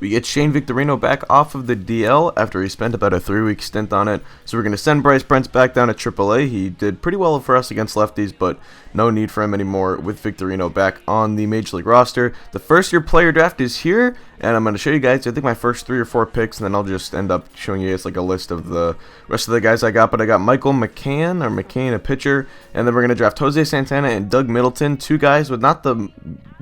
We get Shane Victorino back off of the DL after he spent about a 3-week stint on it. So we're going to send Bryce Brents back down to AAA. He did pretty well for us against lefties, but no need for him anymore with Victorino back on the Major League roster. The first-year player draft is here, and I'm going to show you guys, I think, my first 3 or 4 picks, and then I'll just end up showing you guys like a list of the rest of the guys I got. But I got Michael McCain, a pitcher, and then we're going to draft Jose Santana and Doug Middleton, 2 guys with not the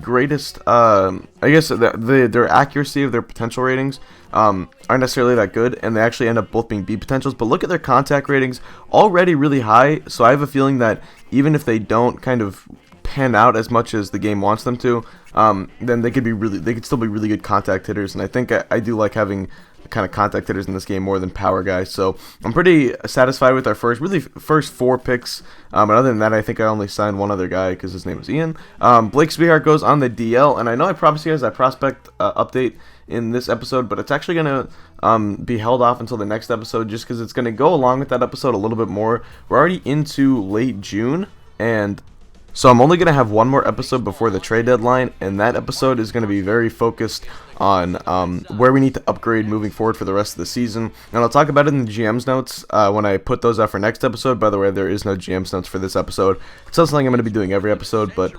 greatest, I guess their accuracy of their potential ratings aren't necessarily that good, and they actually end up both being B potentials. But look at their contact ratings, already really high, so I have a feeling that even if they don't kind of pan out as much as the game wants them to, then they could still be really good contact hitters. And I think I do like having kind of contact hitters in this game more than power guys. So I'm pretty satisfied with our first 4 picks. And other than that, I think I only signed one other guy because his name was Ian. Blake Swihart goes on the DL, and I know I promised you guys that prospect update in this episode, but it's actually going to be held off until the next episode just because it's going to go along with that episode a little bit more. We're already into late June, and so I'm only going to have one more episode before the trade deadline, and that episode is going to be very focused on where we need to upgrade moving forward for the rest of the season. And I'll talk about it in the GM's notes when I put those out for next episode. By the way, there is no GM's notes for this episode. It's not something I'm going to be doing every episode, but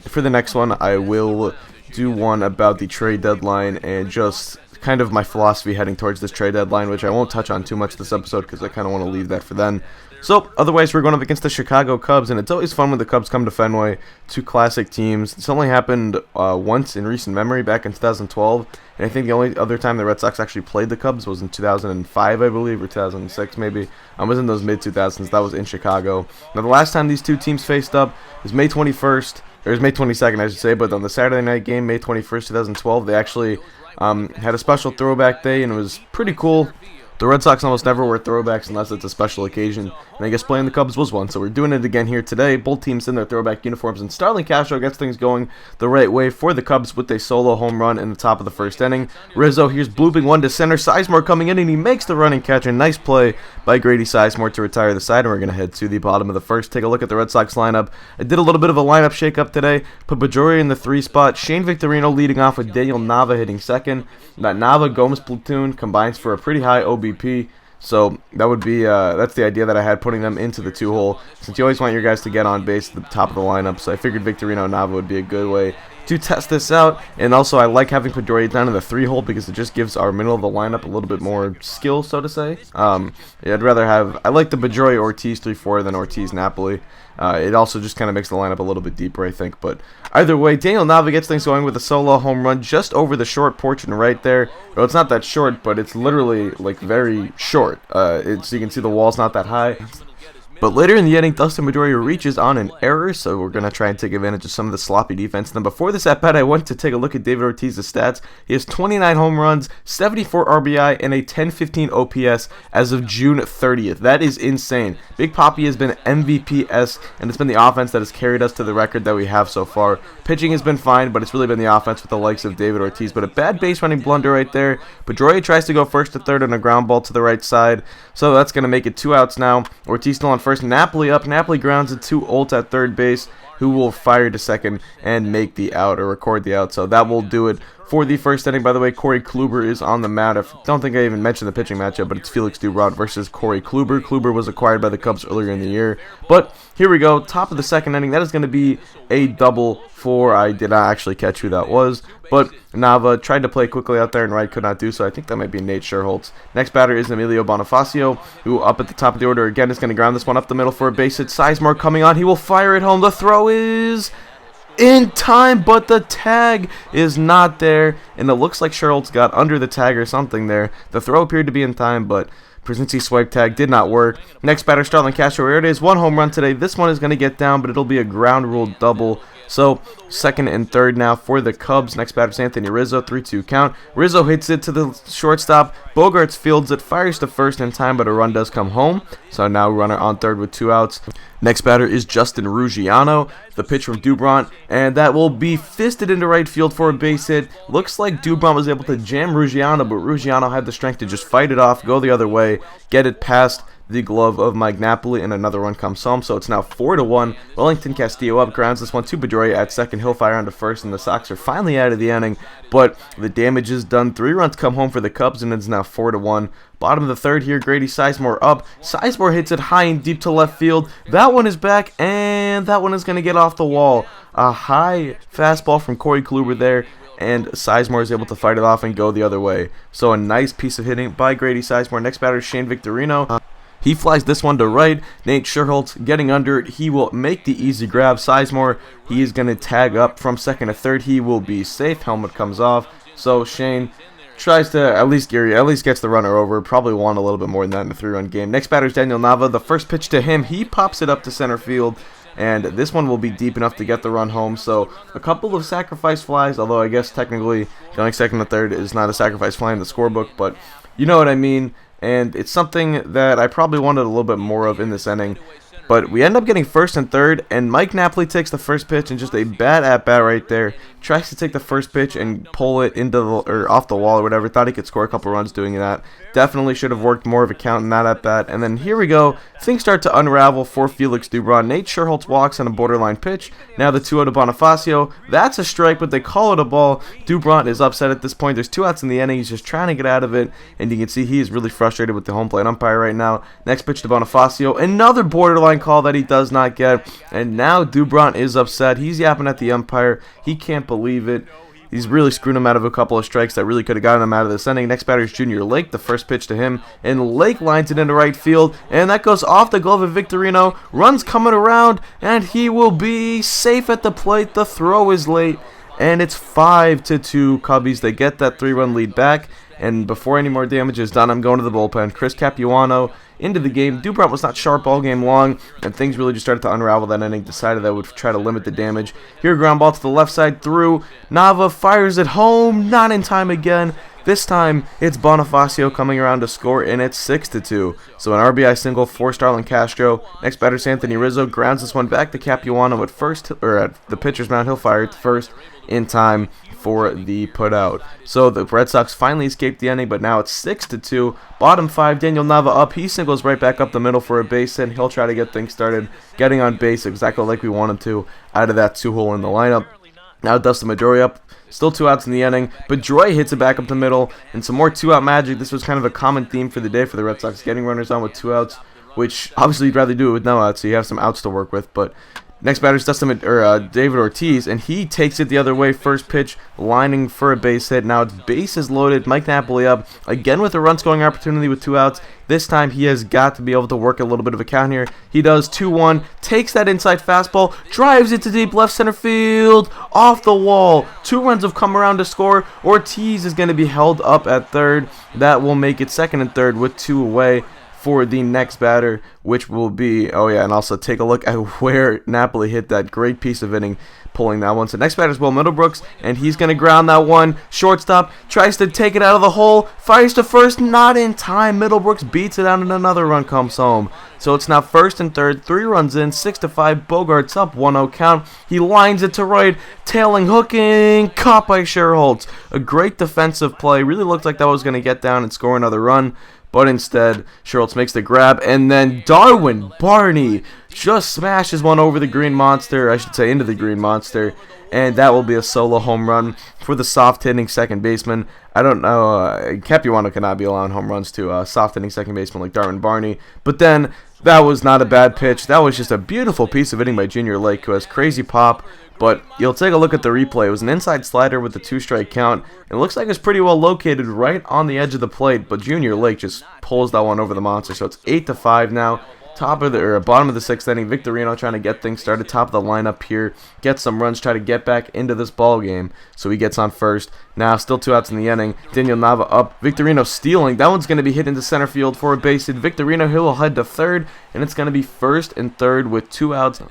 for the next one, I will do one about the trade deadline and just kind of my philosophy heading towards this trade deadline, which I won't touch on too much this episode because I kind of want to leave that for then. So, otherwise, we're going up against the Chicago Cubs, and it's always fun when the Cubs come to Fenway. 2 classic teams. This only happened once in recent memory, back in 2012, and I think the only other time the Red Sox actually played the Cubs was in 2005, I believe, or 2006 maybe. I was in those mid-2000s. That was in Chicago. Now, the last time these 2 teams faced up was May 21st, or it was May 22nd, I should say, but on the Saturday night game, May 21st, 2012, they actually had a special throwback day, and it was pretty cool. The Red Sox almost never wear throwbacks unless it's a special occasion, and I guess playing the Cubs was one, so we're doing it again here today. Both teams in their throwback uniforms, and Starlin Castro gets things going the right way for the Cubs with a solo home run in the top of the first inning. Rizzo here's blooping one to center. Sizemore coming in, and he makes the running catch. A nice play by Grady Sizemore to retire the side, and we're going to head to the bottom of the first. Take a look at the Red Sox lineup. I did a little bit of a lineup shakeup today. Put Pedroia in the 3 spot. Shane Victorino leading off with Daniel Nava hitting second. That Nava-Gomes platoon combines for a pretty high OBP. So that would be that's the idea that I had, putting them into the 2-hole, since you always want your guys to get on base at the top of the lineup. So I figured Victorino and Nava would be a good way to test this out. And also I like having Pedroia down in the 3-hole because it just gives our middle of the lineup a little bit more skill, so to say. I like the Pedroia Ortiz 3-4 than Ortiz Napoli. It also just kind of makes the lineup a little bit deeper, I think. But either way, Daniel Nava gets things going with a solo home run just over the short porch and right there. Well, it's not that short, but it's literally like very short. So you can see the wall's not that high. But later in the inning, Dustin Pedroia reaches on an error, so we're going to try and take advantage of some of the sloppy defense. And then before this at-bat, I went to take a look at David Ortiz's stats. He has 29 home runs, 74 RBI, and a 1015 OPS as of June 30th. That is insane. Big Papi has been MVP-esque, and it's been the offense that has carried us to the record that we have so far. Pitching has been fine, but it's really been the offense with the likes of David Ortiz. But a bad base running blunder right there. Pedroia tries to go first to third on a ground ball to the right side, so that's going to make it 2 outs now. Ortiz still on first. Napoli up. Napoli grounds it to Olt at third base, who will fire to second and make the out, or record the out. So that will do it for the first inning. By the way, Corey Kluber is on the mound. I don't think I even mentioned the pitching matchup, but it's Felix Dubront versus Corey Kluber. Kluber was acquired by the Cubs earlier in the year. But here we go, top of the second inning. That is going to be a double for, I did not actually catch who that was, but Nava tried to play quickly out there and Wright could not do so. I think that might be Nate Scherholtz. Next batter is Emilio Bonifacio, who up at the top of the order again is going to ground this one up the middle for a base hit. Sizemore coming on. He will fire it home. The throw is in time, but the tag is not there, and it looks like Scherholtz got under the tag or something there. The throw appeared to be in time, but Przinski's swipe tag did not work. Next batter, Starlin Castro. Here it is, 1 home run today. This one is going to get down, but it'll be a ground rule double. So second and third now for the Cubs. Next batter is Anthony Rizzo, 3-2 count. Rizzo hits it to the shortstop. Bogarts fields it, fires to first in time, but a run does come home. So now runner on third with 2 outs. Next batter is Justin Ruggiano, the pitch from Dubront, and that will be fisted into right field for a base hit. Looks like Dubront was able to jam Ruggiano, but Ruggiano had the strength to just fight it off, go the other way, get it past the glove of Mike Napoli, and another run comes home. So it's now 4-1. Wellington Castillo up, grounds this one to Pedroia at second. He'll fire on to first, and the Sox are finally out of the inning. But the damage is done. 3 runs come home for the Cubs, and it's now 4-1. Bottom of the third here, Grady Sizemore up. Sizemore hits it high and deep to left field. That one is back, and that one is going to get off the wall. A high fastball from Corey Kluber there, and Sizemore is able to fight it off and go the other way. So a nice piece of hitting by Grady Sizemore. Next batter is Shane Victorino. He flies this one to right. Nate Scherholtz getting under it. He will make the easy grab. Sizemore, he is going to tag up from second to third. He will be safe. Helmet comes off. So Shane tries to at least gets the runner over. Probably won a little bit more than that in a 3-run game. Next batter is Daniel Nava. The first pitch to him, he pops it up to center field. And this one will be deep enough to get the run home. So a couple of sacrifice flies, although I guess technically going second to third is not a sacrifice fly in the scorebook, but you know what I mean. And it's something that I probably wanted a little bit more of in this inning. But we end up getting first and third, and Mike Napoli takes the first pitch, and just a bad at-bat right there. Tries to take the first pitch and pull it into or off the wall or whatever. Thought he could score a couple runs doing that. Definitely should have worked more of a count in that at-bat. And then here we go. Things start to unravel for Felix Dubron. Nate Scherholtz walks on a borderline pitch. Now the 2-0 to Bonifacio. That's a strike, but they call it a ball. Dubron is upset at this point. There's 2 outs in the inning. He's just trying to get out of it, and you can see he is really frustrated with the home plate umpire right now. Next pitch to Bonifacio. Another borderline call that he does not get, and now Dubron is upset. He's yapping at the umpire. He can't believe it. He's really screwed him out of a couple of strikes that really could have gotten him out of this inning. Next batter is Junior Lake. The first pitch to him, and Lake lines it into right field, and that goes off the glove of Victorino. Runs coming around, and he will be safe at the plate. The throw is late, and it's 5-2 Cubbies. They get that 3-run lead back. And before any more damage is done, I'm going to the bullpen. Chris Capuano into the game. Dubron was not sharp all game long, and things really just started to unravel that inning. Decided that would try to limit the damage. Here, ground ball to the left side through. Nava fires it home. Not in time again. This time, it's Bonifacio coming around to score, and it's 6-2. So an RBI single for Starlin Castro. Next batter is Anthony Rizzo. Grounds this one back to Capuano at first, or at the pitcher's mound. He'll fire it to first in time for the putout. So the Red Sox finally escaped the inning, but now it's 6-2. Bottom 5, Daniel Nava up. He singles right back up the middle for a base hit. He'll try to get things started, getting on base exactly like we wanted to out of that 2-hole in the lineup. Now Dustin Pedroia up. Still 2 outs in the inning. Pedroia hits it back up the middle, and some more 2-out magic. This was kind of a common theme for the day for the Red Sox, getting runners on with 2 outs, which obviously you'd rather do it with no outs, so you have some outs to work with. But next batter is David Ortiz, and he takes it the other way. First pitch, lining for a base hit. Now it's bases loaded. Mike Napoli up again with a run scoring opportunity with 2 outs. This time he has got to be able to work a little bit of a count here. He does. 2-1, takes that inside fastball, drives it to deep left center field, off the wall. 2 runs have come around to score. Ortiz is going to be held up at third. That will make it second and third with 2 away for the next batter, which will be, oh yeah, and also take a look at where Napoli hit that great piece of hitting, pulling that one. So next batter is Will Middlebrooks, and he's going to ground that one. Shortstop tries to take it out of the hole, fires to first, not in time. Middlebrooks beats it out, and another run comes home. So it's now first and third, 3 runs in, 6-5. Bogart's up, 1-0 count. He lines it to right, tailing, hooking, caught by Scherholtz. A great defensive play. Really looked like that was going to get down and score another run. But instead, Scherholtz makes the grab, and then Darwin Barney just smashes one over the Green Monster, I should say into the Green Monster, and that will be a solo home run for the soft-hitting second baseman. I don't know, Capuano cannot be allowing home runs to a soft-hitting second baseman like Darwin Barney, but then that was not a bad pitch. That was just a beautiful piece of hitting by Junior Lake, who has crazy pop. But you'll take a look at the replay. It was an inside slider with a 2-strike count. It looks like it's pretty well located right on the edge of the plate, but Junior Lake just pulls that one over the monster. So it's 8-5 now. Bottom of the 6th inning. Victorino trying to get things started. Top of the lineup here. Get some runs. Try to get back into this ball game. So he gets on first. Now still 2 outs in the inning. Daniel Nava up. Victorino stealing. That one's going to be hit into center field for a base hit. Victorino will head to third, and it's going to be first and third with 2 outs.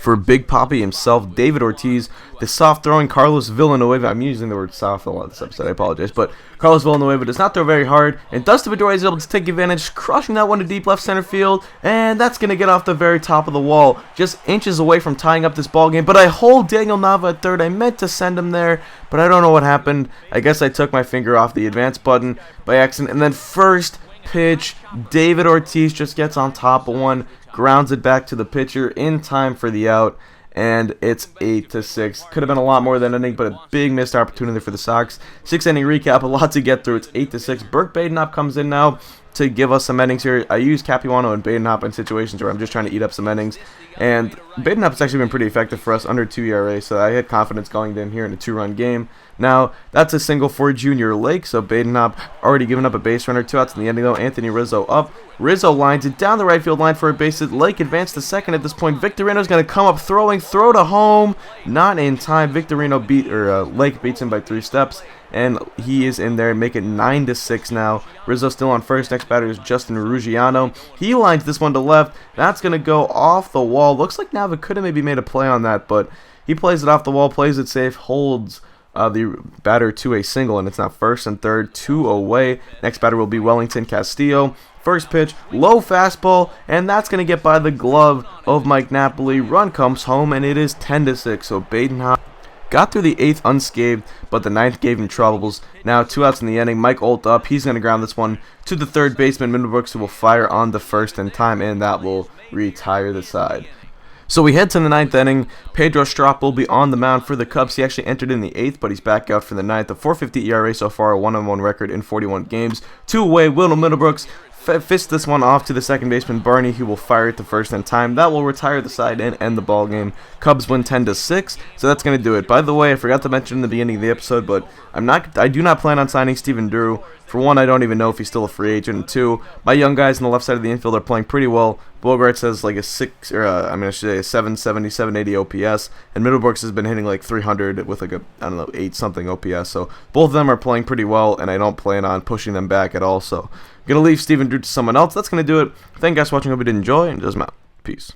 For Big Papi himself, David Ortiz, the soft-throwing Carlos Villanueva. I'm using the word soft a lot this episode, I apologize. But Carlos Villanueva does not throw very hard, and Dustin Pedroia is able to take advantage, crushing that one to deep left center field, and that's going to get off the very top of the wall, just inches away from tying up this ball game. But I hold Daniel Nava at third. I meant to send him there, but I don't know what happened. I guess I took my finger off the advance button by accident, and then first, pitch, David Ortiz just gets on top of one, grounds it back to the pitcher in time for the out, and it's 8-6. Could have been a lot more than an inning, but a big missed opportunity for the Sox. 6-inning recap, a lot to get through. It's 8-6. Burke Badenhop comes in now to give us some innings here. I use Capuano and Badenhop in situations where I'm just trying to eat up some innings, and Badenhop's actually been pretty effective for us, under 2 ERA, so I had confidence going in here in a 2-run game. Now, that's a single for Junior Lake, so Badenhop already given up a base runner. 2 outs in the ending, though. Anthony Rizzo up. Rizzo lines it down the right field line for a base hit. Lake advanced to second at this point. Victorino's going to come up throwing, throw to home. Not in time. Lake beats him by 3 steps, and he is in there. Make it 9-6 now. Rizzo still on first. Next batter is Justin Ruggiano. He lines this one to left. That's going to go off the wall. Looks like Nava could have maybe made a play on that, but he plays it off the wall, plays it safe, holds the batter to a single, and it's now first and third, 2 away. Next batter will be Wellington Castillo. First pitch, low fastball, and that's going to get by the glove of Mike Napoli. Run comes home, and it is 10-6. So Badenhop got through the 8th unscathed, but the 9th gave him troubles. Now 2 outs in the inning. Mike Olt up. He's going to ground this one to the third baseman, Middlebrooks, who will fire on the first in time, and that will retire the side. So we head to the 9th inning. Pedro Strop will be on the mound for the Cubs. He actually entered in the 8th, but he's back out for the 9th. A 4.50 ERA so far, a 1-on-1 record in 41 games. 2 away, Will Middlebrooks fists this one off to the second baseman Barney, who will fire it to first in time. That will retire the side and end the ball game. Cubs win 10-6, so that's going to do it. By the way, I forgot to mention in the beginning of the episode, but I do not plan on signing Steven Drew. For one, I don't even know if he's still a free agent. And 2, my young guys on the left side of the infield are playing pretty well. Bogarts has like a 770, 780 OPS, and Middlebrooks has been hitting like 300 with like a 8-something OPS. So both of them are playing pretty well, and I don't plan on pushing them back at all. So I'm gonna leave Steven Drew to someone else. That's gonna do it. Thank you guys for watching. Hope you did enjoy, and just out. Peace.